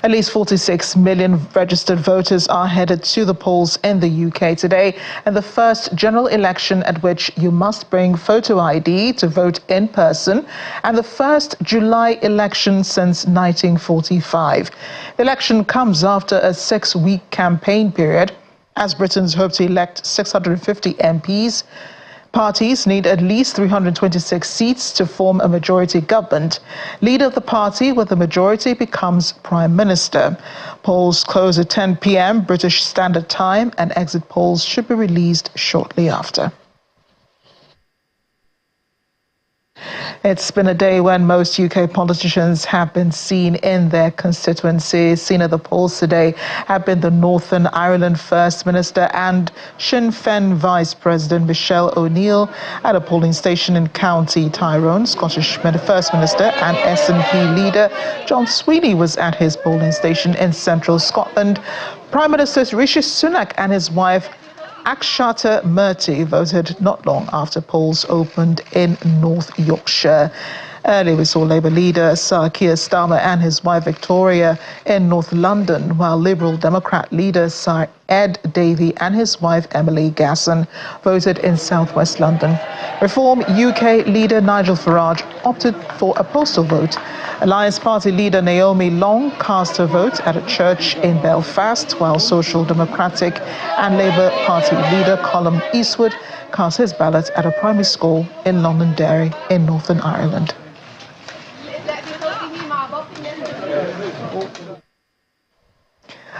At least 46 million registered voters are headed to the polls in the UK today, and the first general election at which you must bring photo ID to vote in person, and the first July election since 1945. The election comes after a 6-week campaign period as Britons hope to elect 650 MPs. Parties need at least 326 seats to form a majority government. Leader of the party with the majority becomes Prime Minister. Polls close at 10 p.m. British Standard Time, and exit polls should be released shortly after. It's been a day when most UK politicians have been seen in their constituencies. Seen at the polls today have been the Northern Ireland First Minister and Sinn Féin Vice President Michelle O'Neill at a polling station in County Tyrone. Scottish First Minister and SNP leader John Sweeney was at his polling station in central Scotland. Prime Minister Rishi Sunak and his wife Akshata Murty voted not long after polls opened in North Yorkshire. Earlier, we saw Labour leader Sir Keir Starmer and his wife Victoria in North London, while Liberal Democrat leader Sir Ed Davey and his wife Emily Gasson voted in southwest London. Reform UK leader Nigel Farage opted for a postal vote. Alliance Party leader Naomi Long cast her vote at a church in Belfast, while Social Democratic and Labour Party leader Colm Eastwood cast his ballot at a primary school in Londonderry in Northern Ireland.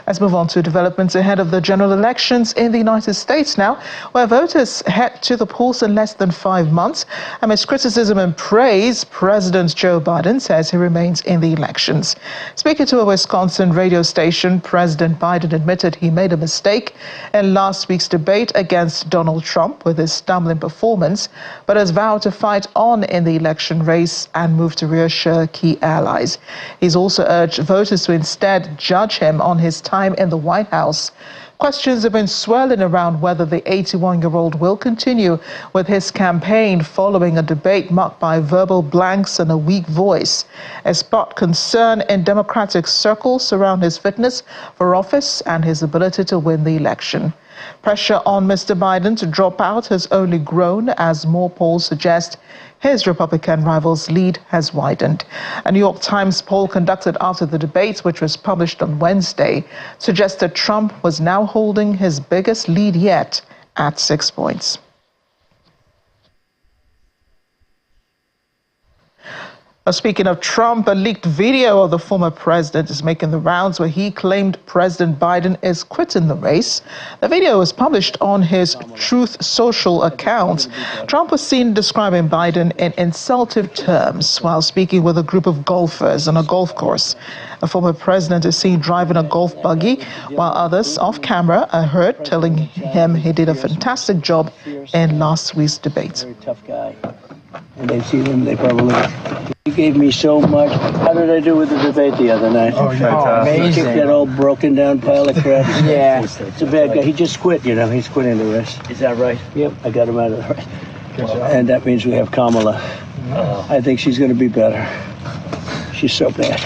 Let's move on to developments ahead of the general elections in the United States now, where voters head to the polls in less than 5 months. Amidst criticism and praise, President Joe Biden says he remains in the elections. Speaking to a Wisconsin radio station, President Biden admitted he made a mistake in last week's debate against Donald Trump with his stumbling performance, but has vowed to fight on in the election race and move to reassure key allies. He's also urged voters to instead judge him on his time in the White House. Questions have been swirling around whether the 81-year-old will continue with his campaign following a debate marked by verbal blanks and a weak voice. A sparked concern in Democratic circles around his fitness for office and his ability to win the election. Pressure on Mr. Biden to drop out has only grown as more polls suggest his Republican rival's lead has widened. A New York Times poll conducted after the debate, which was published on Wednesday, suggested Trump was now holding his biggest lead yet at 6 points. Speaking of Trump, a leaked video of the former president is making the rounds where he claimed President Biden is quitting the race. The video was published on his Truth Social account. Trump was seen describing Biden in insultive terms while speaking with a group of golfers on a golf course. A former president is seen driving a golf buggy, while others off camera are heard telling him he did a fantastic job in last week's debate. Very tough guy. And they've seen him, they probably... He gave me so much. How did I do with the debate the other night? Oh, amazing. He kicked that old broken down pile of crap. Yeah. It's a bad guy. He just quit, you know. He's quitting the race. Is that right? Yep, I got him out of the race. And that means we have Kamala. I think she's going to be better. She's so bad.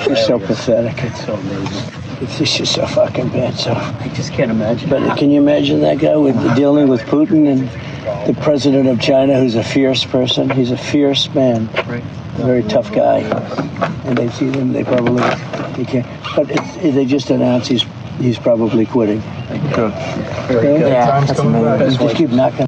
She's so pathetic. It's so amazing. It's just so fucking bad. So I just can't imagine. But can you imagine that guy with dealing with Putin and the president of China, who's a fierce person? He's a fierce man. Right. A very tough guy. And they've seen him. They probably he can't. But they just announced he's probably quitting. Good. Very good. Yeah, that's amazing. Just keep knocking.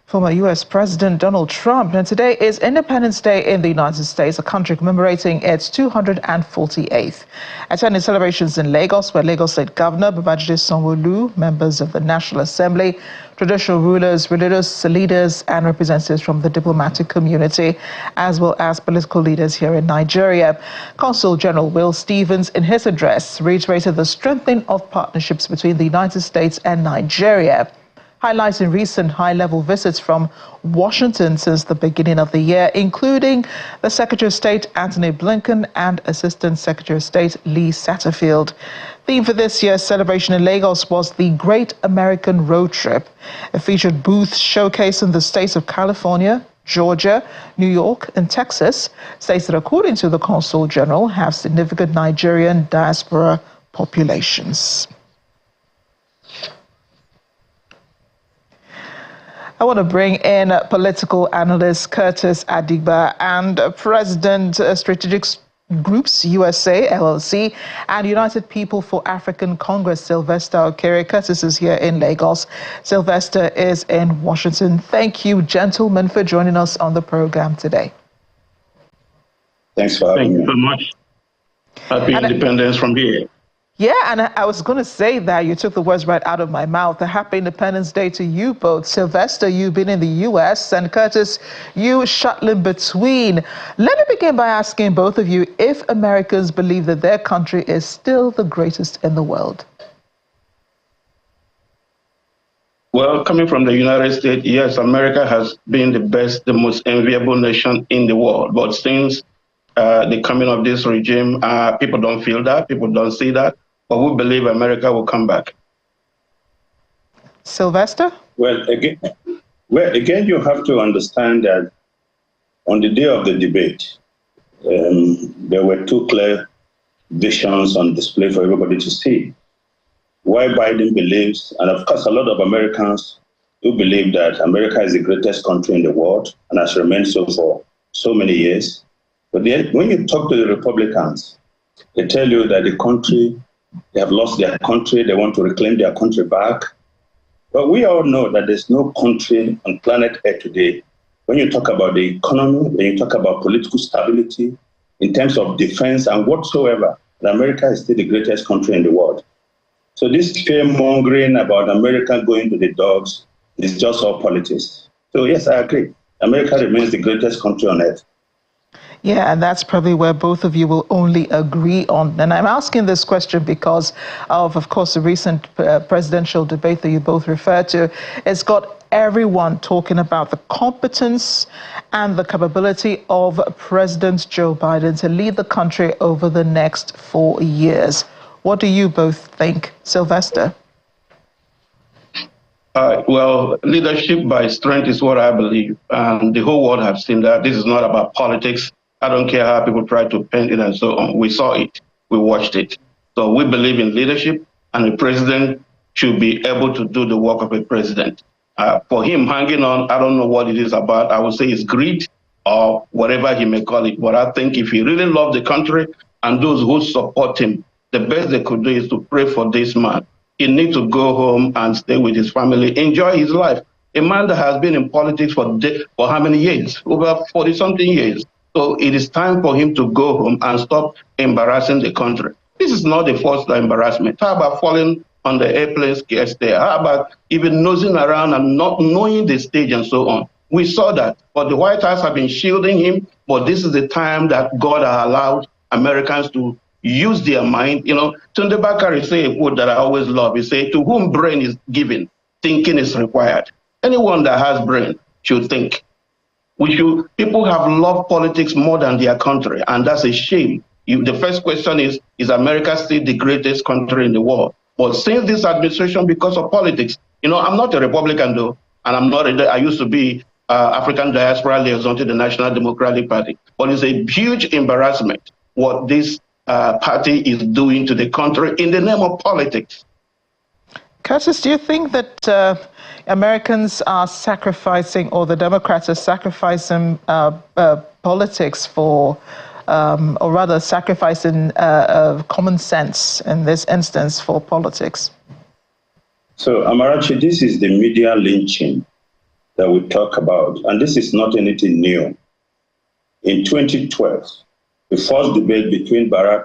Former U.S. President Donald Trump. And today is Independence Day in the United States, a country commemorating its 248th. Attending celebrations in Lagos, where Lagos State Governor Babajide Sanwo-Olu, members of the National Assembly, traditional rulers, religious leaders, and representatives from the diplomatic community, as well as political leaders here in Nigeria. Consul General Will Stevens, in his address, reiterated the strengthening of partnerships between the United States and Nigeria, highlighting recent high-level visits from Washington since the beginning of the year, including the Secretary of State Antony Blinken and Assistant Secretary of State Lee Satterfield. Theme for this year's celebration in Lagos was the Great American Road Trip. It featured booths showcasing the states of California, Georgia, New York, and Texas, states that, according to the Consul General, have significant Nigerian diaspora populations. I want to bring in political analyst Curtis Adigba and President Strategic Groups USA, LLC, and United People for African Congress, Sylvester Okere. Curtis is here in Lagos. Sylvester is in Washington. Thank you, gentlemen, for joining us on the program today. Thanks for having me. Thank you so much. Happy Independence from here. Yeah, and I was going to say that you took the words right out of my mouth. A happy Independence Day to you both. Sylvester, you've been in the U.S., and Curtis, you shuttling between. Let me begin by asking both of you if Americans believe that their country is still the greatest in the world. Well, coming from the United States, yes, America has been the best, the most enviable nation in the world. But since the coming of this regime, people don't feel that, people don't see that. But we believe America will come back. Sylvester? Well, again, you have to understand that on the day of the debate, there were two clear visions on display for everybody to see. Why Biden believes, and of course, a lot of Americans do believe that America is the greatest country in the world and has remained so for so many years. But when you talk to the Republicans, they tell you that the country, they have lost their country, they want to reclaim their country back. But we all know that there's no country on planet Earth today, when you talk about the economy, when you talk about political stability, in terms of defense and whatsoever, that America is still the greatest country in the world. So this fear-mongering about America going to the dogs is just all politics. So yes, I agree. America remains the greatest country on earth. Yeah, and that's probably where both of you will only agree on. And I'm asking this question because of course, the recent presidential debate that you both referred to. It's got everyone talking about the competence and the capability of President Joe Biden to lead the country over the next 4 years. What do you both think, Sylvester? Well, leadership by strength is what I believe. The whole world has seen that. This is not about politics. I don't care how people try to paint it and so on. We saw it. We watched it. So we believe in leadership, and the president should be able to do the work of a president. For him hanging on, I don't know what it is about. I would say it's greed or whatever he may call it. But I think if he really loves the country and those who support him, the best they could do is to pray for this man. He needs to go home and stay with his family, enjoy his life. A man that has been in politics for how many years? Over 40-something years. So it is time for him to go home and stop embarrassing the country. This is not the first embarrassment. How about falling on the airplane there? How about even nosing around and not knowing the stage and so on? We saw that, but the White House have been shielding him. But this is the time that God has allowed Americans to use their mind. You know, Tunde Bakari say a quote that I always love. He say, "To whom brain is given, thinking is required." Anyone that has brain should think. People have loved politics more than their country, and that's a shame. The first question is America still the greatest country in the world? But since this administration, because of politics, you know, I'm not a Republican though, and I used to be African diaspora liaison to the National Democratic Party. But it's a huge embarrassment what this party is doing to the country in the name of politics. Curtis, do you think that Americans are sacrificing, or the Democrats are sacrificing politics for, or rather sacrificing common sense in this instance for politics? So, Amarachi, this is the media lynching that we talk about, and this is not anything new. In 2012, the first debate between former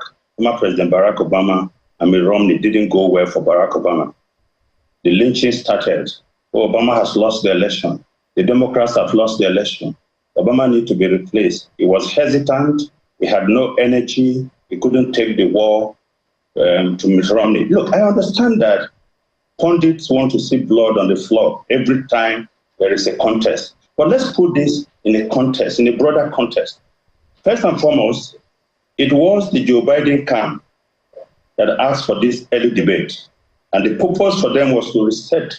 President Barack Obama and Mitt Romney didn't go well for Barack Obama. The lynching started. Oh, Obama has lost the election. The Democrats have lost the election. Obama needs to be replaced. He was hesitant. He had no energy. He couldn't take the war to Mitt Romney. Look, I understand that pundits want to see blood on the floor every time there is a contest. But let's put this in a context, in a broader context. First and foremost, it was the Joe Biden camp that asked for this early debate. And the purpose for them was to reset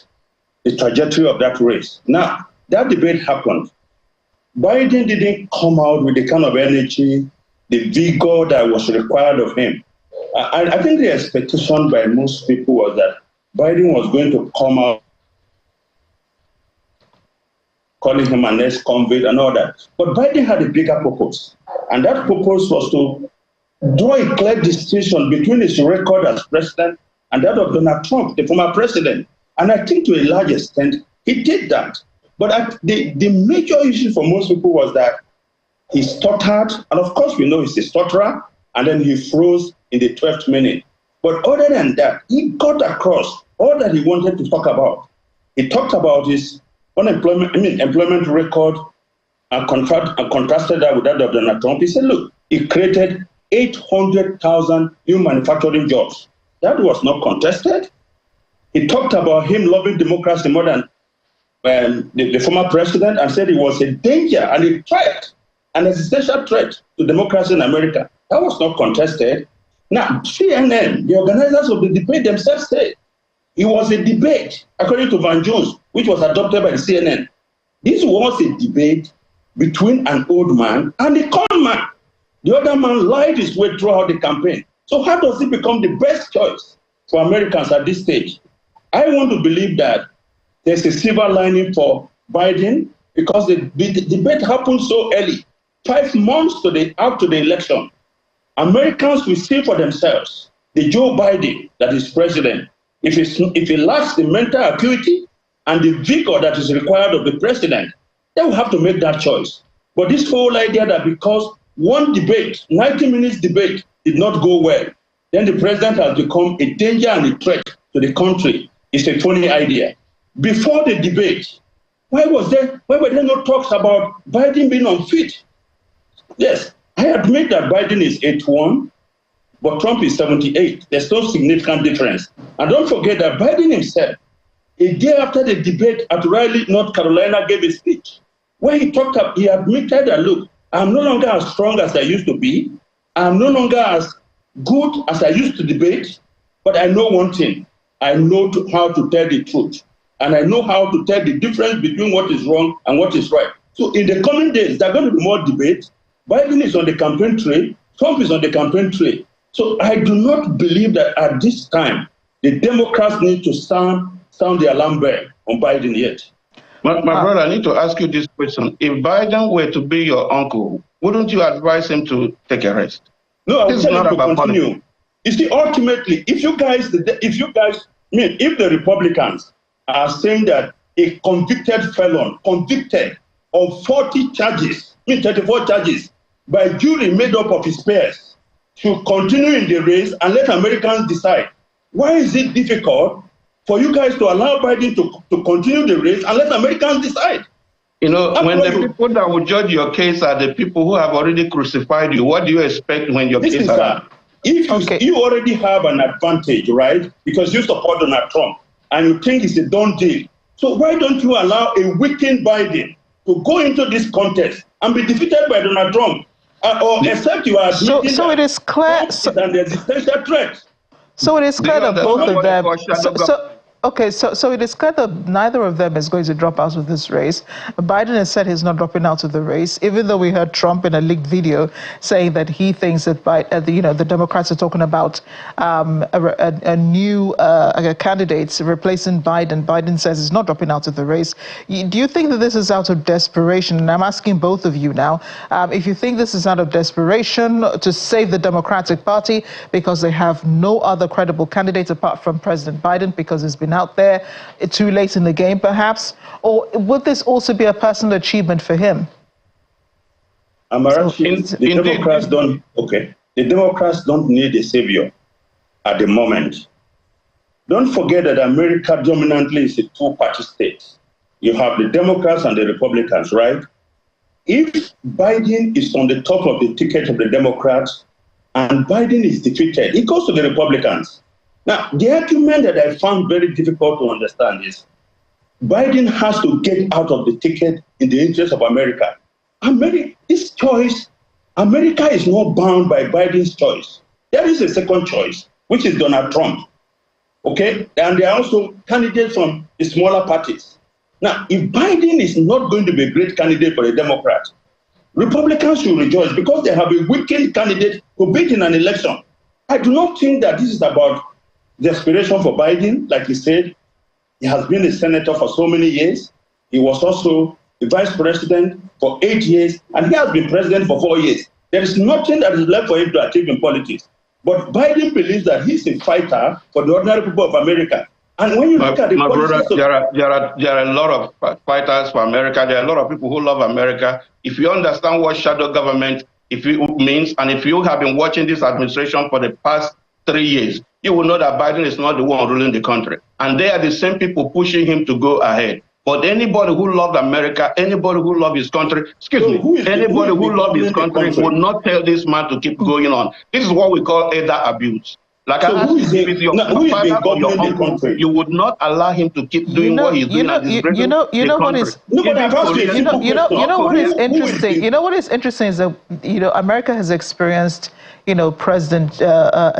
the trajectory of that race. Now, that debate happened. Biden didn't come out with the kind of energy, the vigor that was required of him. I think the expectation by most people was that Biden was going to come out calling him an ex-convict and all that. But Biden had a bigger purpose. And that purpose was to draw a clear distinction between his record as president and that of Donald Trump, the former president. And I think to a large extent, he did that. But the major issue for most people was that he stuttered. And of course, we know he's a stutterer. And then he froze in the 12th minute. But other than that, he got across all that he wanted to talk about. He talked about his employment record and contrasted that with that of Donald Trump. He said, look, he created 800,000 new manufacturing jobs. That was not contested. He talked about him loving democracy more than the former president and said it was a danger and a threat, an existential threat to democracy in America. That was not contested. Now, CNN, the organizers of the debate themselves said it was a debate, according to Van Jones, which was adopted by the CNN. This was a debate between an old man and a con man. The other man lied his way throughout the campaign. So how does it become the best choice for Americans at this stage? I want to believe that there's a silver lining for Biden because the debate happened so early, 5 months after the election. Americans will see for themselves the Joe Biden that is president. If he lacks the mental acuity and the vigor that is required of the president, they will have to make that choice. But this whole idea that because one debate, 90 minutes debate, did not go well, then the president has become a danger and a threat to the country is a funny idea. Before the debate, why were there no talks about Biden being unfit? Yes, I admit that Biden is 81, but Trump is 78. There's no significant difference. And don't forget that Biden himself, a day after the debate at Raleigh, North Carolina, gave a speech where he admitted that, look, I'm no longer as strong as I used to be. I'm no longer as good as I used to debate, but I know one thing. I know how to tell the truth. And I know how to tell the difference between what is wrong and what is right. So in the coming days, there are going to be more debates. Biden is on the campaign trail. Trump is on the campaign trail. So I do not believe that at this time, the Democrats need to sound the alarm bell on Biden yet. My brother, I need to ask you this question. If Biden were to be your uncle, wouldn't you advise him to take a rest? No, I would tell him to continue. Politics. You see, ultimately, if the Republicans are saying that a convicted felon, convicted of 40 charges, 34 charges, by jury made up of his peers, should continue in the race and let Americans decide. Why is it difficult for you guys to allow Biden to continue the race and let Americans decide? You know, when the people that will judge your case are the people who have already crucified you, what do you expect when your case is done? If you already have an advantage, right, because you support Donald Trump and you think it's a done deal, so why don't you allow a weakened Biden to go into this contest and be defeated by Donald Trump? Or except you are admitting so it is clear an existential threat. So it is clear that both of them. So it is clear that neither of them is going to drop out of this race. Biden has said he's not dropping out of the race, even though we heard Trump in a leaked video saying that he thinks that the Democrats are talking about a new candidate replacing Biden. Biden says he's not dropping out of the race. Do you think that this is out of desperation? And I'm asking both of you now, if you think this is out of desperation to save the Democratic Party because they have no other credible candidate apart from President Biden because he's been out there too late in the game, perhaps? Or would this also be a personal achievement for him? The Democrats don't need a savior at the moment. Don't forget that America dominantly is a two-party state. You have the Democrats and the Republicans, right? If Biden is on the top of the ticket of the Democrats and Biden is defeated, it goes to the Republicans. Now, the argument that I found very difficult to understand is Biden has to get out of the ticket in the interest of America. This choice, America is not bound by Biden's choice. There is a second choice, which is Donald Trump. Okay? And there are also candidates from the smaller parties. Now, if Biden is not going to be a great candidate for a Democrat, Republicans should rejoice because they have a weakened candidate to beat in an election. I do not think that this is about the aspiration for Biden. Like he said, he has been a senator for so many years. He was also the vice president for 8 years, and he has been president for 4 years. There is nothing that is left for him to achieve in politics. But Biden believes that he's a fighter for the ordinary people of America. And when you look at the brother, there are a lot of fighters for America. There are a lot of people who love America. If you understand what shadow government means, and if you have been watching this administration for the past 3 years, you will know that Biden is not the one ruling the country. And they are the same people pushing him to go ahead. But anybody who loves America, anybody who loves his country, anybody who loves his country would not tell this man to keep going on. This is what we call elder abuse. Like so I asked, if it's your father or your uncle, you would not allow him to keep doing what he's doing. You know what is interesting. You know what is interesting is that America has experienced president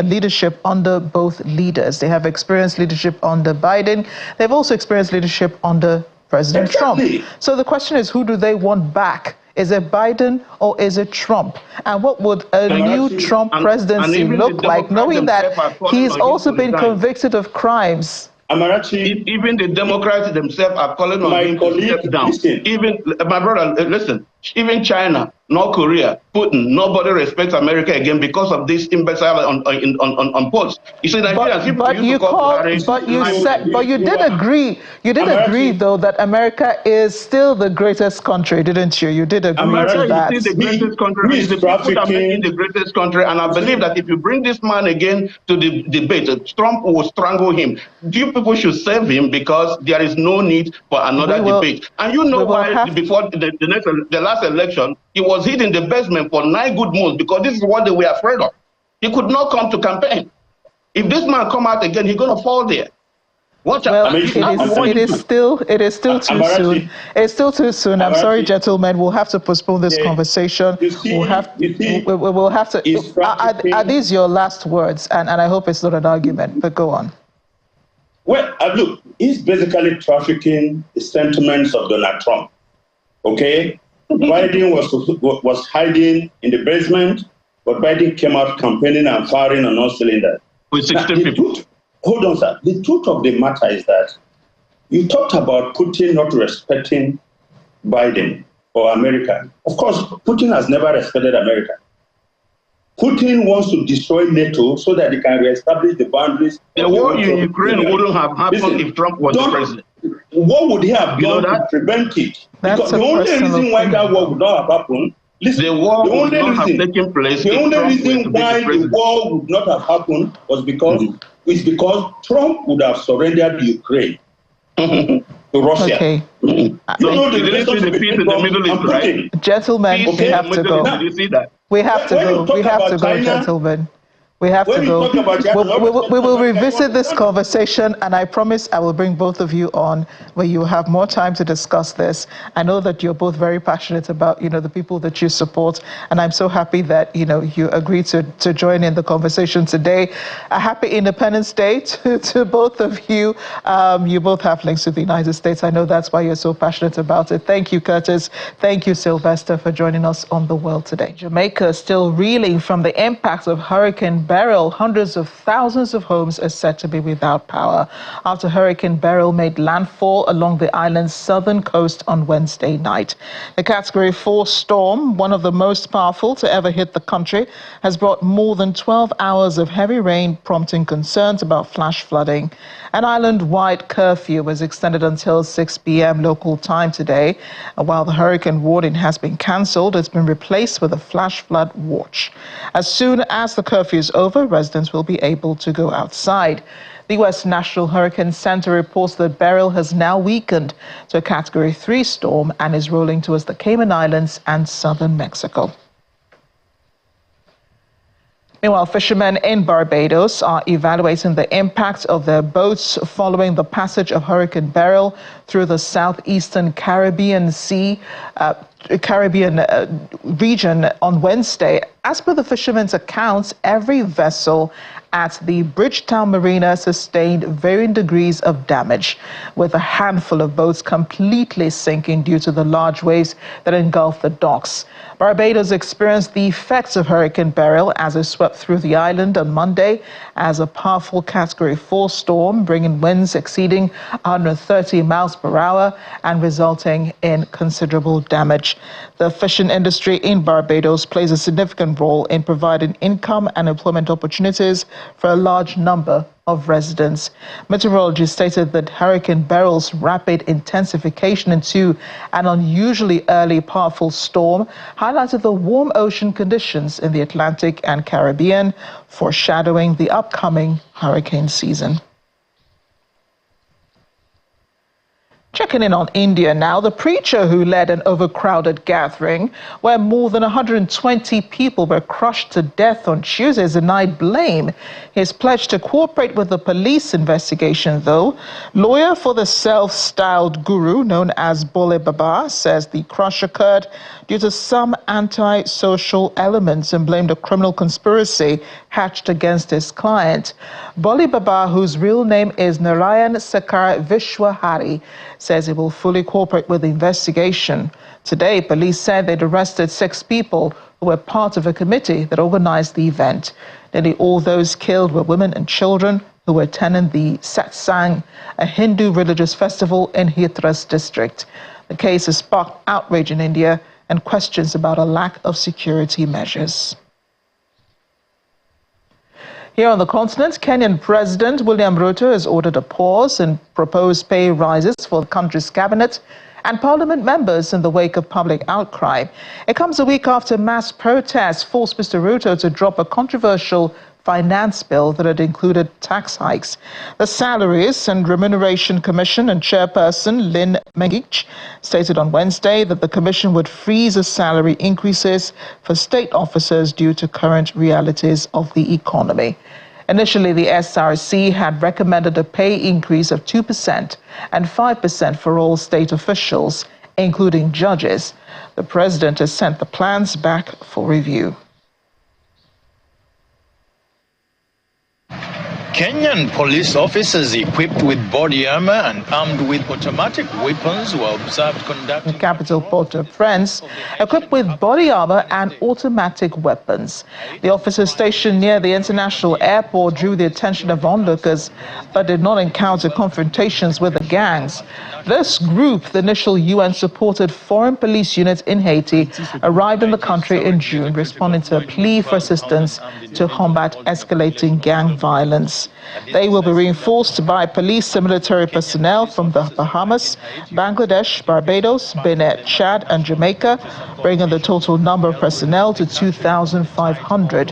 leadership under both leaders. They have experienced leadership under Biden. They've also experienced leadership under President Trump. So the question is, who do they want back? Is it Biden or is it Trump? And what would a new Trump presidency look like, knowing that he's also been convicted of crimes? Amarachi, even the Democrats themselves are calling on him to step down. Even my brother, listen. Even China, North Korea, Putin, nobody respects America again because of this imbecile on posts. You see, Nigerians, but you did agree. You did agree, though, that America is still the greatest country, didn't you? You did agree to that. Is the greatest country. It's the people that make it the greatest country, and I believe that if you bring this man again to the debate, Trump will strangle him. You people should save him because there is no need for another debate. And you know why? Before the last election, he was hid in the basement for 9 good months because this is what they were afraid of. He could not come to campaign. If this man come out again, he's going to fall there. Watch out. It is still too soon. It's still too soon. I'm sorry, gentlemen. We'll have to postpone this conversation. We'll have to. Are these your last words? And I hope it's not an argument, but go on. Well, look, he's basically trafficking the sentiments of Donald Trump. Okay? Biden was hiding in the basement, but Biden came out campaigning and firing on all cylinders. With 16 people. Hold on, sir. The truth of the matter is that you talked about Putin not respecting Biden or America. Of course, Putin has never respected America. Putin wants to destroy NATO so that he can reestablish the boundaries. The war in Ukraine wouldn't have happened if Trump was the president. What would he have done to prevent it? Because the only reason why that war would not have happened, the only reason why the war would not have happened was because Trump would have surrendered Ukraine to Russia. Okay. The peace in the Middle East, right? Gentlemen, we have to go. Did you see that? We have to go. We have to go, gentlemen. We have to go. We will revisit this conversation, and I promise I will bring both of you on where you have more time to discuss this. I know that you're both very passionate about, the people that you support, and I'm so happy that, you agreed to join in the conversation today. A happy Independence Day to both of you. You both have links to the United States. I know that's why you're so passionate about it. Thank you, Curtis. Thank you, Sylvester, for joining us on The World Today. Jamaica is still reeling from the impact of Hurricane Beryl. Hundreds of thousands of homes are said to be without power after Hurricane Beryl made landfall along the island's southern coast on Wednesday night. The Category 4 storm, one of the most powerful to ever hit the country, has brought more than 12 hours of heavy rain, prompting concerns about flash flooding. An island-wide curfew was extended until 6 p.m. local time today. While the hurricane warning has been cancelled, it's been replaced with a flash flood watch. As soon as the curfew is over, residents will be able to go outside. The U.S. National Hurricane Center reports that Beryl has now weakened to a Category 3 storm and is rolling towards the Cayman Islands and southern Mexico. Meanwhile, fishermen in Barbados are evaluating the impact of their boats following the passage of Hurricane Beryl through the southeastern Caribbean region on Wednesday. As per the fishermen's accounts, every vessel at the Bridgetown Marina sustained varying degrees of damage, with a handful of boats completely sinking due to the large waves that engulfed the docks. Barbados experienced the effects of Hurricane Beryl as it swept through the island on Monday as a powerful Category 4 storm, bringing winds exceeding 130 miles per hour and resulting in considerable damage. The fishing industry in Barbados plays a significant role in providing income and employment opportunities for a large number of residents. Meteorologists stated that Hurricane Beryl's rapid intensification into an unusually early powerful storm highlighted the warm ocean conditions in the Atlantic and Caribbean, foreshadowing the upcoming hurricane season. Checking in on India now, the preacher who led an overcrowded gathering where more than 120 people were crushed to death on Tuesday denied blame. He has pledged to cooperate with the police investigation, though. Lawyer for the self-styled guru known as Bole Baba says the crush occurred due to some anti-social elements and blamed a criminal conspiracy hatched against his client. Bole Baba, whose real name is Narayan Sekar Vishwahari, says he will fully cooperate with the investigation. Today, police said they'd arrested 6 people who were part of a committee that organized the event. Nearly all those killed were women and children who were attending the Satsang, a Hindu religious festival in Hathras district. The case has sparked outrage in India and questions about a lack of security measures. Here on the continent, Kenyan President William Ruto has ordered a pause in proposed pay rises for the country's cabinet and parliament members in the wake of public outcry. It comes a week after mass protests forced Mr. Ruto to drop a controversial finance bill that had included tax hikes. The Salaries and Remuneration Commission and chairperson Lynn Mengich stated on Wednesday that the commission would freeze the salary increases for state officers due to current realities of the economy. Initially, the SRC had recommended a pay increase of 2% and 5% for all state officials, including judges. The president has sent the plans back for review. Kenyan police officers equipped with body armor and armed with automatic weapons were observed conducting... The capital Port-au-Prince, equipped with body armor and automatic weapons. The officers stationed near the international airport drew the attention of onlookers, but did not encounter confrontations with the gangs. This group, the initial UN-supported foreign police unit in Haiti, arrived in the country in June, responding to a plea for assistance to combat escalating gang violence. They will be reinforced by police and military personnel from the Bahamas, Bangladesh, Barbados, Benin, Chad, and Jamaica, bringing the total number of personnel to 2,500.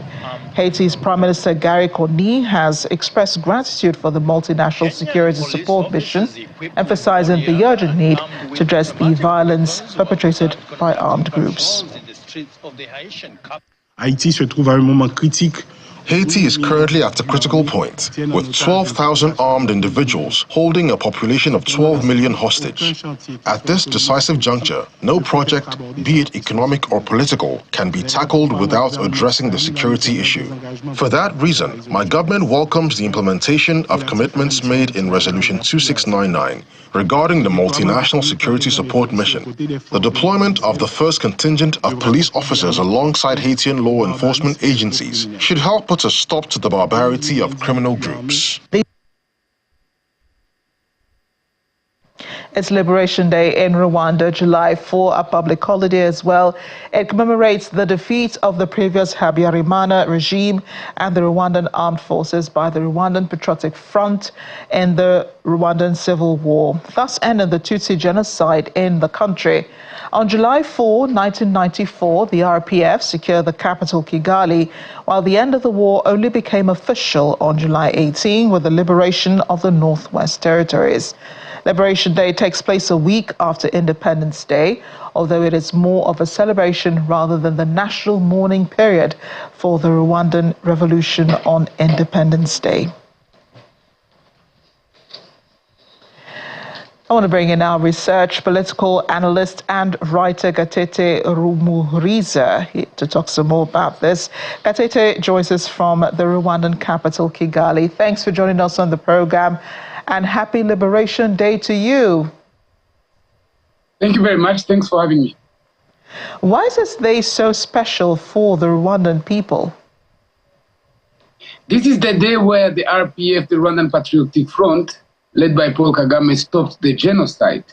Haiti's Prime Minister Gary Conille has expressed gratitude for the multinational security support mission, emphasizing the urgent need to address the violence perpetrated by armed groups. Haïti se trouve à un moment critique. Haiti is currently at a critical point, with 12,000 armed individuals holding a population of 12 million hostage. At this decisive juncture, no project, be it economic or political, can be tackled without addressing the security issue. For that reason, my government welcomes the implementation of commitments made in Resolution 2699 regarding the multinational security support mission. The deployment of the first contingent of police officers alongside Haitian law enforcement agencies should help put a stop to the barbarity of criminal groups. It's Liberation Day in Rwanda, July 4, a public holiday as well. It commemorates the defeat of the previous Habyarimana regime and the Rwandan armed forces by the Rwandan Patriotic Front in the Rwandan Civil War, thus ending the Tutsi genocide in the country. On July 4, 1994, the RPF secured the capital Kigali, while the end of the war only became official on July 18 with the liberation of the Northwest Territories. Liberation Day takes place a week after Independence Day, although it is more of a celebration rather than the national mourning period for the Rwandan Revolution on Independence Day. I want to bring in now research, political analyst and writer Gatete Rumuriza to talk some more about this. Gatete joins us from the Rwandan capital, Kigali. Thanks for joining us on the program and happy Liberation Day to you. Thank you very much. Thanks for having me. Why is this day so special for the Rwandan people? This is the day where the RPF, the Rwandan Patriotic Front, led by Paul Kagame, stopped the genocide.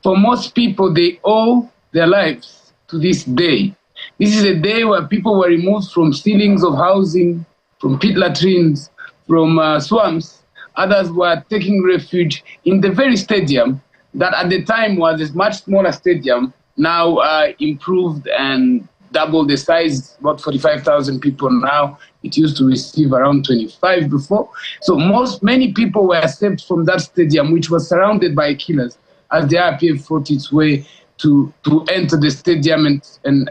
For most people, they owe their lives to this day. This is a day where people were removed from ceilings of housing, from pit latrines, from swamps. Others were taking refuge in the very stadium that at the time was a much smaller stadium, now improved and double the size, about 45,000 people now. It used to receive around 25 before. So many people were saved from that stadium, which was surrounded by killers, as the RPF fought its way to enter the stadium and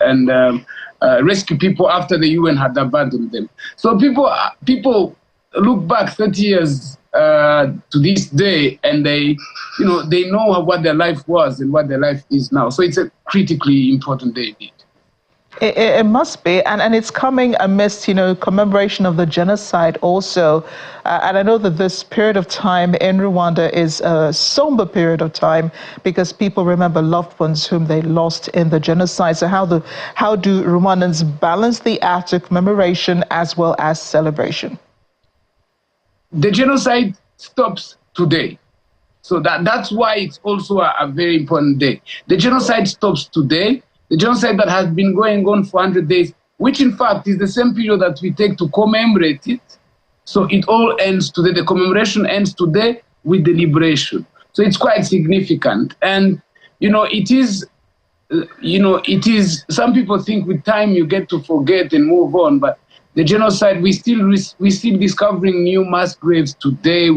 rescue people after the UN had abandoned them. So people look back 30 years to this day, and they know what their life was and what their life is now. So it's a critically important day indeed. It must be, and it's coming amidst, commemoration of the genocide also. And I know that this period of time in Rwanda is a somber period of time because people remember loved ones whom they lost in the genocide. So how do Rwandans balance the act of commemoration as well as celebration? The genocide stops today. So that's why it's also a very important day. The genocide stops today. The genocide that has been going on for 100 days, which in fact is the same period that we take to commemorate it. So it all ends today. The commemoration ends today with the liberation. So it's quite significant. And, it is, some people think with time you get to forget and move on, but the genocide, we still discovering new mass graves today.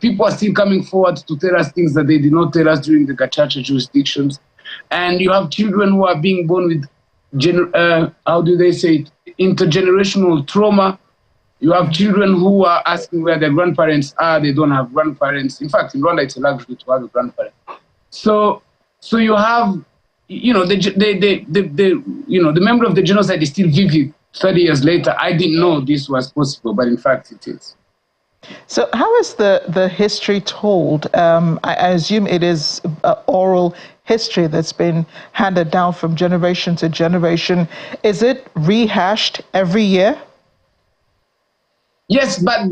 People are still coming forward to tell us things that they did not tell us during the Gacaca jurisdictions. And you have children who are being born with, intergenerational trauma. You have children who are asking where their grandparents are. They don't have grandparents. In fact, in Rwanda, it's a luxury to have a grandparent. So you have, the memory of the genocide is still vivid 30 years later. I didn't know this was possible, but in fact, it is. So how is the history told? I assume it is oral history that's been handed down from generation to generation. Is it rehashed every year? Yes, but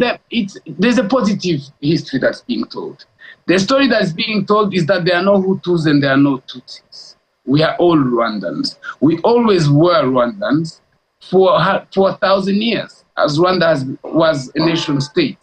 there's a positive history that's being told. The story that's being told is that there are no Hutus and there are no Tutsis. We are all Rwandans. We always were Rwandans for 1,000 years, as Rwanda was a nation state.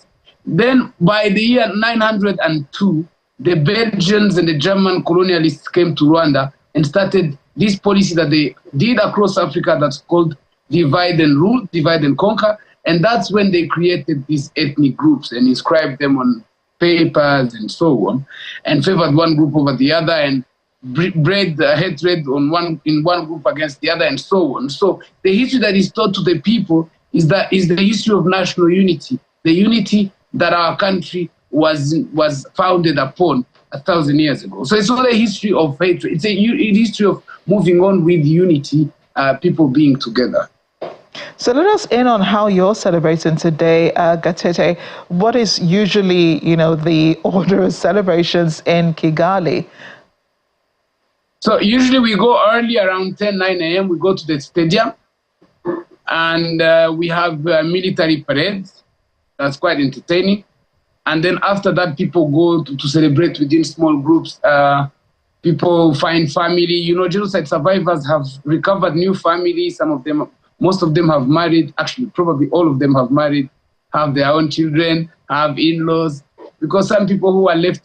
Then by the year 902, the Belgians and the German colonialists came to Rwanda and started this policy that they did across Africa that's called divide and rule, divide and conquer. And that's when they created these ethnic groups and inscribed them on papers and so on, and favored one group over the other and bred hatred in one group against the other and so on. So the history that is taught to the people is the history of national unity, the unity that our country was founded upon 1,000 years ago. So it's not a history of hatred. It's a history of moving on with unity, people being together. So let us in on how you're celebrating today, Gatete. What is usually, the order of celebrations in Kigali? So usually we go early around 9 a.m. We go to the stadium and we have military parades. That's quite entertaining. And then after that, people go to celebrate within small groups. People find family. Genocide survivors have recovered new families. Most of them have married. Actually, probably all of them have married, have their own children, have in-laws. Because some people who are left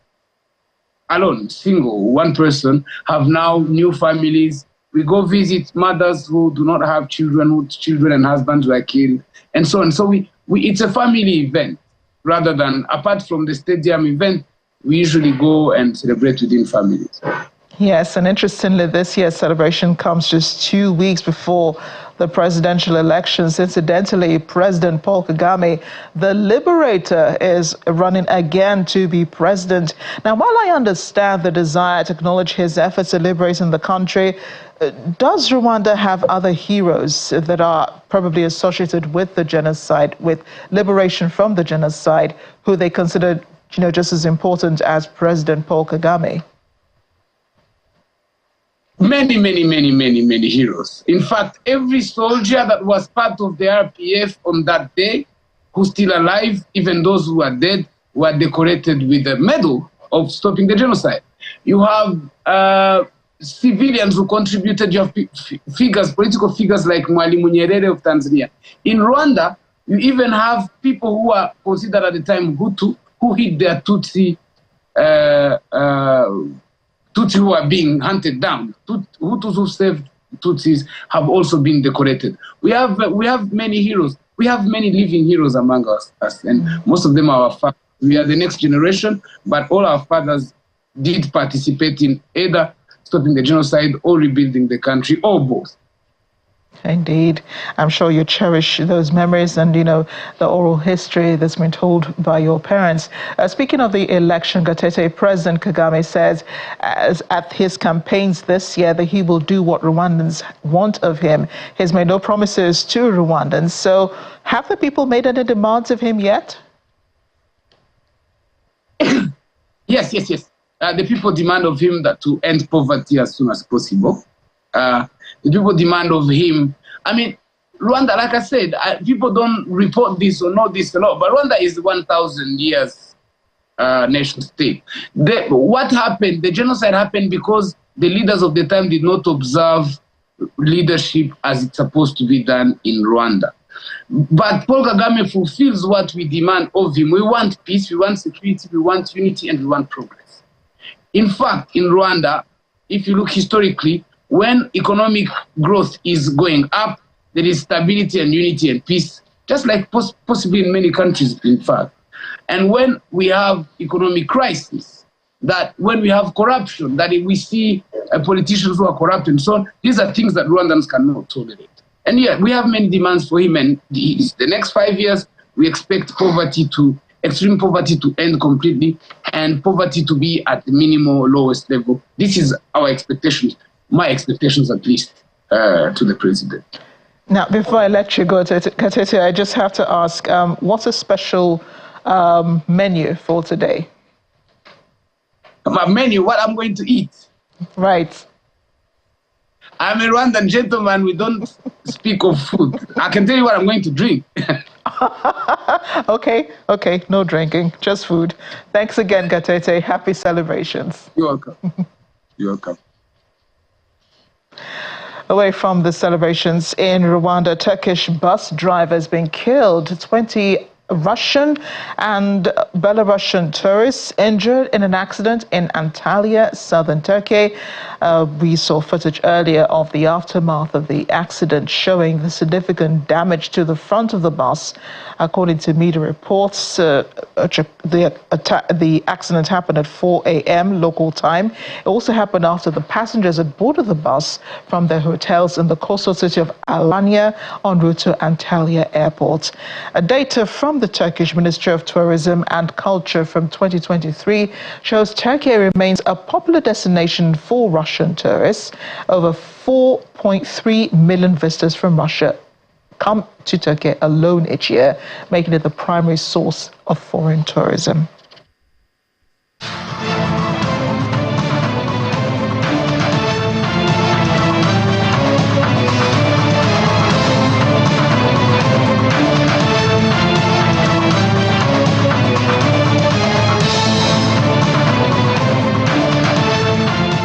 alone, single, one person, have now new families. We go visit mothers who do not have children, whose children and husbands were killed, and so on. So it's a family event rather than, apart from the stadium event, we usually go and celebrate within families. Yes, and interestingly, this year's celebration comes just 2 weeks before the presidential elections. Incidentally, President Paul Kagame, the liberator, is running again to be president. Now, while I understand the desire to acknowledge his efforts in liberating the country, does Rwanda have other heroes that are probably associated with the genocide, with liberation from the genocide, who they consider, just as important as President Paul Kagame? Many heroes. In fact, every soldier that was part of the RPF on that day, who's still alive, even those who are dead, were decorated with a medal of stopping the genocide. You have civilians who contributed. You have figures, political figures like Mwalimu Nyerere of Tanzania. In Rwanda, you even have people who are considered at the time Hutu, who hid their Tutsi who are being hunted down. Hutus who saved Tutsis have also been decorated. We have many heroes. We have many living heroes among us, and most of them are our fathers. We are the next generation, but all our fathers did participate in either stopping the genocide or rebuilding the country, or both. Indeed. I'm sure you cherish those memories and, the oral history that's been told by your parents. Speaking of the election, Gatete, President Kagame says at his campaigns this year that he will do what Rwandans want of him. He's made no promises to Rwandans. So have the people made any demands of him yet? Yes. The people demand of him that to end poverty as soon as possible. The people demand of him. I mean, Rwanda, like I said, people don't report this or know this a lot, but Rwanda is 1,000 years nation state. What happened? The genocide happened because the leaders of the time did not observe leadership as it's supposed to be done in Rwanda. But Paul Kagame fulfills what we demand of him. We want peace, we want security, we want unity, and we want progress. In fact, in Rwanda, if you look historically, when economic growth is going up, there is stability and unity and peace, just like possibly in many countries, in fact. And when we have economic crisis, that when we have corruption, that if we see politicians who are corrupt and so on, these are things that Rwandans cannot tolerate. And yet, we have many demands for him, and the next 5 years, we expect extreme poverty to end completely, and poverty to be at the minimal, lowest level. This is our expectations. My expectations, at least, to the president. Now, before I let you go, Katete, I just have to ask, what's a special menu for today? My menu, what I'm going to eat. Right. I'm a Rwandan gentleman. We don't speak of food. I can tell you what I'm going to drink. Okay, no drinking, just food. Thanks again, Gatete. Happy celebrations. You're welcome. You're welcome. Away from the celebrations in Rwanda, Turkish bus drivers been killed. 20 Russian and Belarusian tourists injured in an accident in Antalya, southern Turkey. We saw footage earlier of the aftermath of the accident showing the significant damage to the front of the bus. According to media reports, the accident happened at 4 a.m. local time. It also happened after the passengers had boarded the bus from their hotels in the coastal city of Alanya en route to Antalya airport. Data from the Turkish Ministry of Tourism and Culture from 2023 shows Turkey remains a popular destination for Russian tourists. Over 4.3 million visitors from Russia come to Turkey alone each year, making it the primary source of foreign tourism.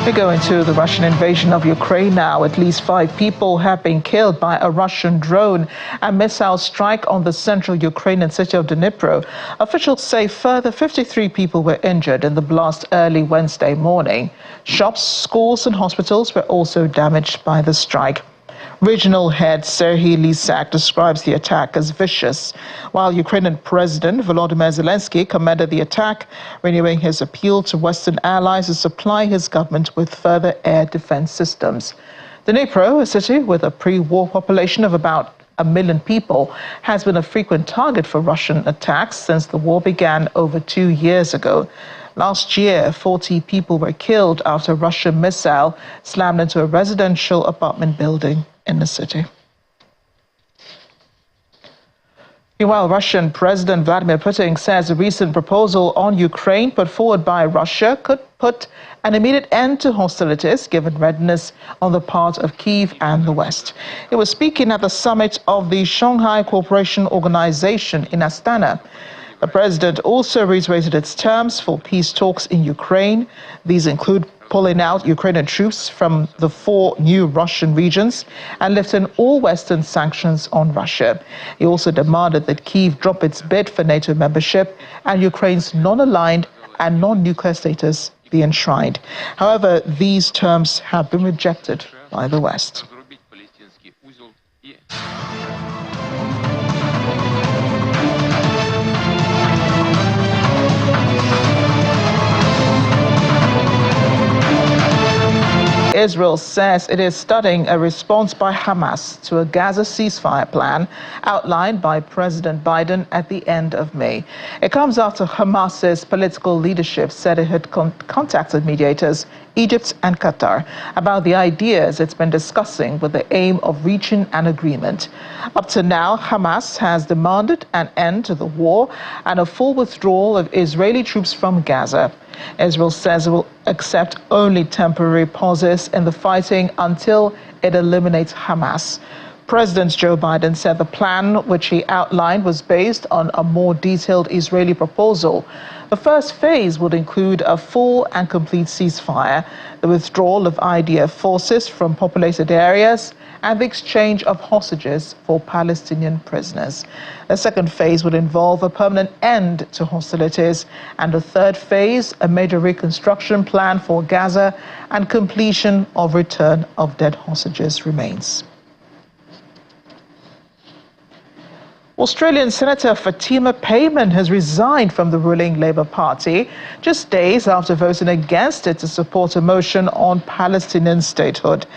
We go into the Russian invasion of Ukraine now. At least 5 people have been killed by a Russian drone and missile strike on the central Ukrainian city of Dnipro. Officials say further 53 people were injured in the blast early Wednesday morning. Shops, schools and hospitals were also damaged by the strike. Regional head Serhiy Lysak describes the attack as vicious, while Ukrainian President Volodymyr Zelensky commended the attack, renewing his appeal to Western allies to supply his government with further air defense systems. Dnipro, a city with a pre-war population of about 1 million people, has been a frequent target for Russian attacks since the war began over 2 years ago. Last year, 40 people were killed after a Russian missile slammed into a residential apartment building in the city. Meanwhile, Russian President Vladimir Putin says a recent proposal on Ukraine put forward by Russia could put an immediate end to hostilities, given readiness on the part of Kyiv and the West. He was speaking at the summit of the Shanghai Cooperation Organization in Astana. The president also reiterated its terms for peace talks in Ukraine. These include pulling out Ukrainian troops from the 4 new Russian regions and lifting all Western sanctions on Russia. He also demanded that Kyiv drop its bid for NATO membership and Ukraine's non-aligned and non-nuclear status be enshrined. However, these terms have been rejected by the West. Israel says it is studying a response by Hamas to a Gaza ceasefire plan outlined by President Biden at the end of May. It comes after Hamas's political leadership said it had contacted mediators, Egypt and Qatar, about the ideas it's been discussing with the aim of reaching an agreement. Up to now, Hamas has demanded an end to the war and a full withdrawal of Israeli troops from Gaza. Israel says it will accept only temporary pauses in the fighting until it eliminates Hamas. President Joe Biden said the plan, which he outlined, was based on a more detailed Israeli proposal. The first phase would include a full and complete ceasefire, the withdrawal of IDF forces from populated areas, and the exchange of hostages for Palestinian prisoners. The second phase would involve a permanent end to hostilities, and the third phase, a major reconstruction plan for Gaza and completion of return of dead hostages, remains. Australian Senator Fatima Payman has resigned from the ruling Labour Party just days after voting against it to support a motion on Palestinian statehood.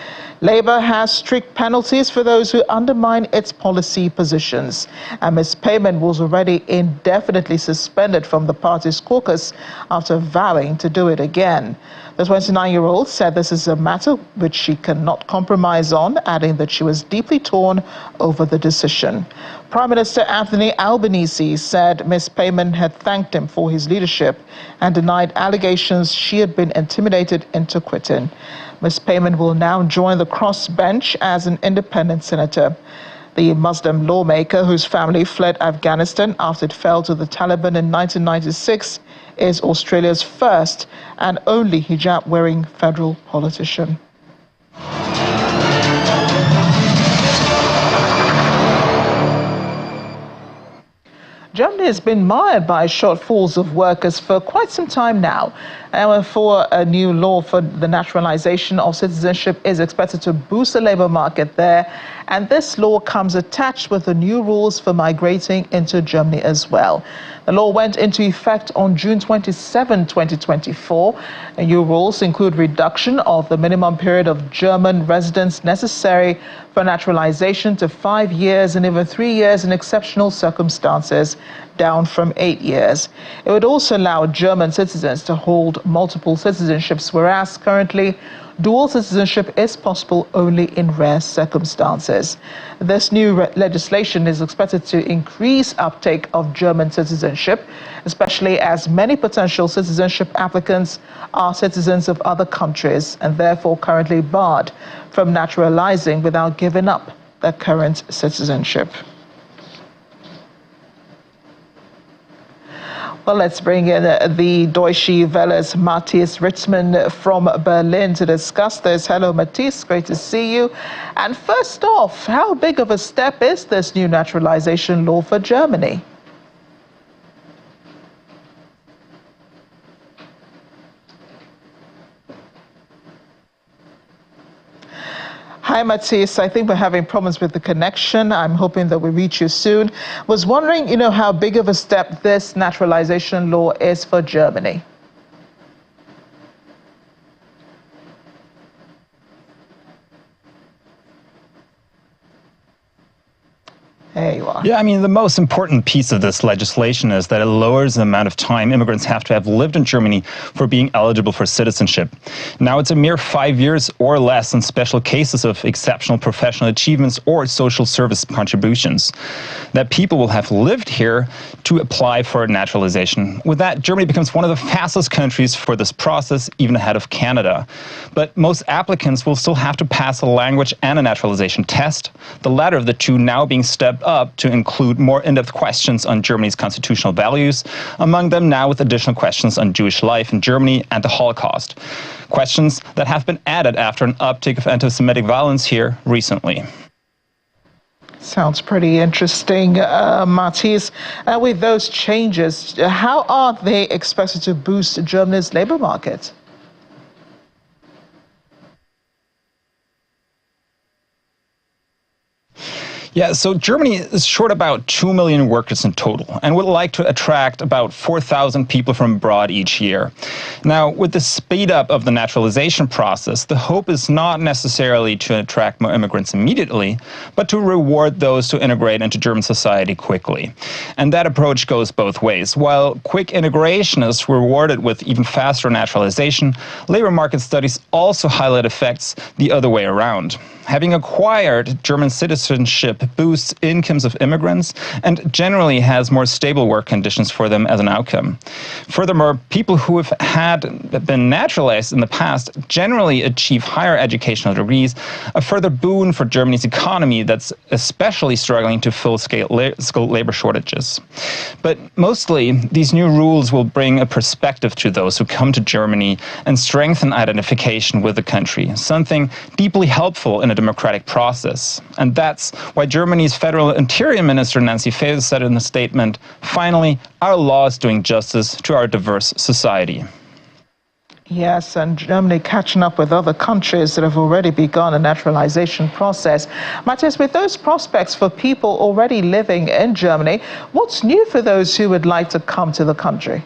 Labour has strict penalties for those who undermine its policy positions, and Ms. Payman was already indefinitely suspended from the party's caucus after vowing to do it again. The 29-year-old said this is a matter which she cannot compromise on, adding that she was deeply torn over the decision. Prime Minister Anthony Albanese said Ms. Payman had thanked him for his leadership and denied allegations she had been intimidated into quitting. Ms. Payman will now join the crossbench as an independent senator. The Muslim lawmaker, whose family fled Afghanistan after it fell to the Taliban in 1996, is Australia's first and only hijab-wearing federal politician. Germany has been mired by shortfalls of workers for quite some time now. And for a new law for the naturalization of citizenship is expected to boost the labor market there. And this law comes attached with the new rules for migrating into Germany as well. The law went into effect on June 27, 2024. The new rules include reduction of the minimum period of German residence necessary for naturalization to 5 years and even 3 years in exceptional circumstances, down from 8 years. It would also allow German citizens to hold multiple citizenships, whereas currently dual citizenship is possible only in rare circumstances. This new legislation is expected to increase uptake of German citizenship, especially as many potential citizenship applicants are citizens of other countries and therefore currently barred from naturalizing without giving up their current citizenship. Well, let's bring in the Deutsche Welle's Matthias Ritzmann from Berlin to discuss this. Hello, Matthias. Great to see you. And first off, how big of a step is this new naturalization law for Germany? Hi, Matisse. I think we're having problems with the connection. I'm hoping that we reach you soon. Was wondering, how big of a step this naturalization law is for Germany. There you are. Yeah, the most important piece of this legislation is that it lowers the amount of time immigrants have to have lived in Germany for being eligible for citizenship. Now it's a mere 5 years or less in special cases of exceptional professional achievements or social service contributions that people will have lived here to apply for naturalization. With that, Germany becomes one of the fastest countries for this process, even ahead of Canada. But most applicants will still have to pass a language and a naturalization test, the latter of the two now being stepped up to include more in-depth questions on Germany's constitutional values, among them now with additional questions on Jewish life in Germany and the Holocaust. Questions that have been added after an uptick of anti-Semitic violence here recently. Sounds pretty interesting, Matisse. With those changes, how are they expected to boost Germany's labor market? Yeah, so Germany is short about 2 million workers in total and would like to attract about 4,000 people from abroad each year. Now, with the speed up of the naturalization process, the hope is not necessarily to attract more immigrants immediately, but to reward those who integrate into German society quickly. And that approach goes both ways. While quick integration is rewarded with even faster naturalization, labor market studies also highlight effects the other way around. Having acquired German citizenship boosts incomes of immigrants and generally has more stable work conditions for them as an outcome. Furthermore, people who have been naturalized in the past generally achieve higher educational degrees, a further boon for Germany's economy that's especially struggling to fill skilled labor shortages. But mostly, these new rules will bring a perspective to those who come to Germany and strengthen identification with the country, something deeply helpful in a democratic process. And that's why Germany's Federal Interior Minister Nancy Faeser said in a statement, "Finally, our law is doing justice to our diverse society." Yes, and Germany catching up with other countries that have already begun a naturalization process. Matthias, with those prospects for people already living in Germany, what's new for those who would like to come to the country?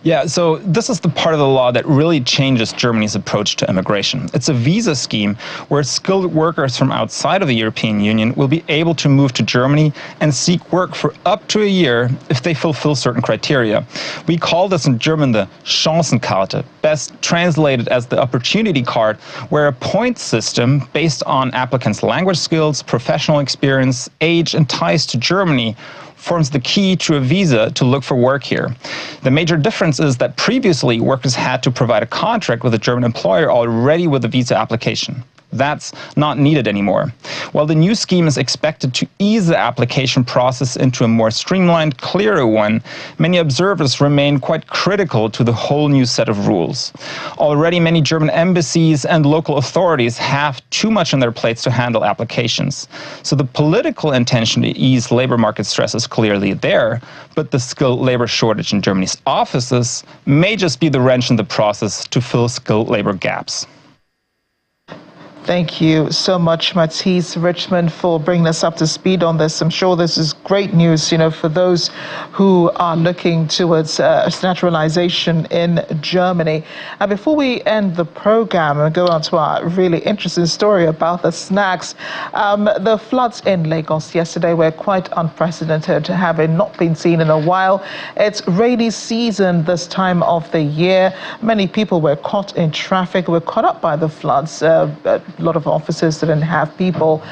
Yeah, so this is the part of the law that really changes Germany's approach to immigration. It's a visa scheme where skilled workers from outside of the European Union will be able to move to Germany and seek work for up to a year if they fulfill certain criteria. We call this in German the Chancenkarte, best translated as the opportunity card, where a point system based on applicants' language skills, professional experience, age, and ties to Germany forms the key to a visa to look for work here. The major difference is that previously workers had to provide a contract with a German employer already with a visa application. That's not needed anymore. While the new scheme is expected to ease the application process into a more streamlined, clearer one, many observers remain quite critical to the whole new set of rules. Already many German embassies and local authorities have too much on their plates to handle applications. So the political intention to ease labor market stress is clearly there, but the skilled labor shortage in Germany's offices may just be the wrench in the process to fill skilled labor gaps. Thank you so much, Matisse Richmond, for bringing us up to speed on this. I'm sure this is great news, for those who are looking towards naturalization in Germany. And before we end the program and go on to our really interesting story about the snacks, the floods in Lagos yesterday were quite unprecedented, having not been seen in a while. It's rainy season this time of the year. Many people were caught in traffic, were caught up by the floods. A lot of offices didn't have people,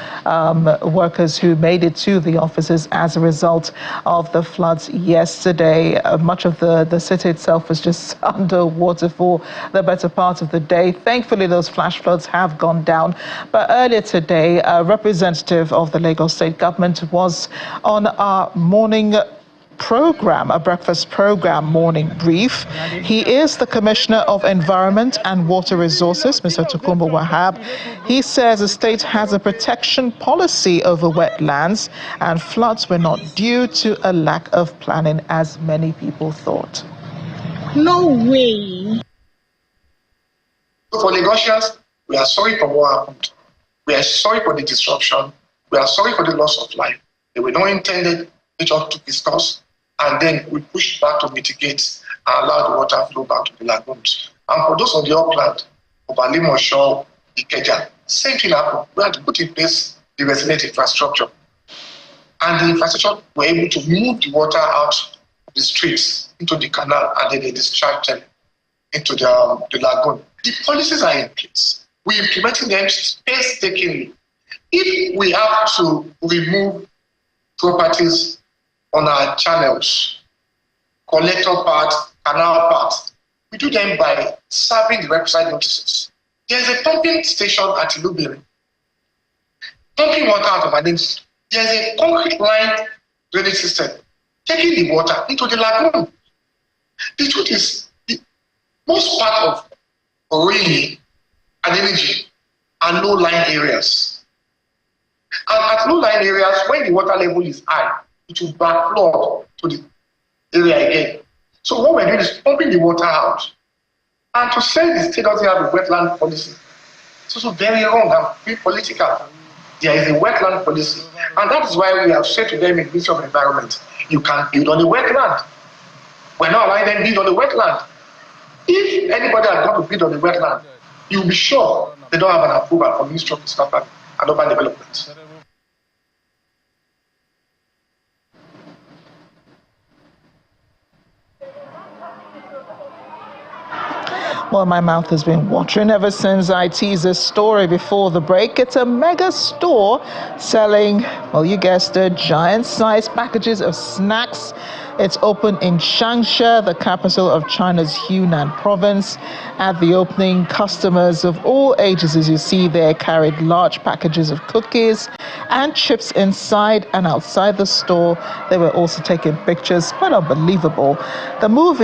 workers who made it to the offices as a result of the floods yesterday. Much of the city itself was just underwater for the better part of the day. Thankfully, those flash floods have gone down. But earlier today, a representative of the Lagos state government was on our morning program, a breakfast program, Morning Brief. He is the Commissioner of Environment and Water Resources, Mr. Tokumbo Wahab. He says the state has a protection policy over wetlands and floods were not due to a lack of planning as many people thought. No way. for Lagosians, we are sorry for what happened. We are sorry for the disruption. We are sorry for the loss of life. They were not intended, they just took its course, and then we pushed back to mitigate and allow the water flow back to the lagoons. And for those on the upland, Obalimosho, Ikeja, same thing happened. We had to put in place the resilient infrastructure. And the infrastructure were able to move the water out of the streets into the canal, and then they discharged them into the lagoon. The policies are in place. We're implementing them painstakingly. If we have to remove properties on our channels, collector parts, canal parts, we do them by serving the requisite notices. There's a pumping station at Ilubiri. Pumping water out of my name. There's a concrete line drainage system taking the water into the lagoon. The truth is, the most part of Oriri and Energy are low-lying areas. And at low-lying areas, when the water level is high, it will backflow to the area again. So what we're doing is pumping the water out. And to say the state doesn't have a wetland policy, it's also very wrong and very political. There is a wetland policy. And that is why we have said to them in the Ministry of Environment, you can build on the wetland. We're not allowing them to build on the wetland. If anybody has got to build on the wetland, you'll be sure they don't have an approval from the Ministry of Environment and Urban Development. Well, my mouth has been watering ever since I teased this story before the break. It's a mega store selling, well, you guessed it, giant-sized packages of snacks. It's open in Changsha, the capital of China's Hunan province. At the opening, customers of all ages, as you see there, carried large packages of cookies and chips inside and outside the store. They were also taking pictures. Quite unbelievable. The move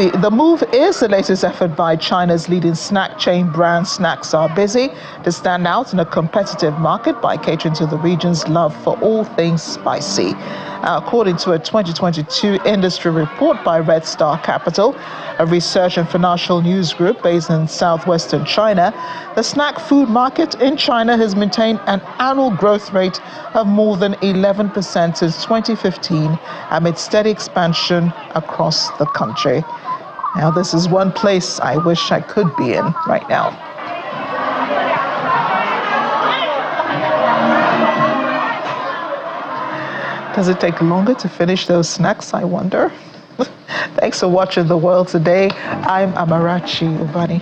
is the latest effort by China's leading snack chain brand Snacks Are Busy to stand out in a competitive market by catering to the region's love for all things spicy. According to a 2022 industry report by Red Star Capital, a research and financial news group based in southwestern China, the snack food market in China has maintained an annual growth rate of more than 11% since 2015 amid steady expansion across the country. Now, this is one place I wish I could be in right now. Does it take longer to finish those snacks, I wonder? Thanks for watching The World Today. I'm Amarachi Ubani.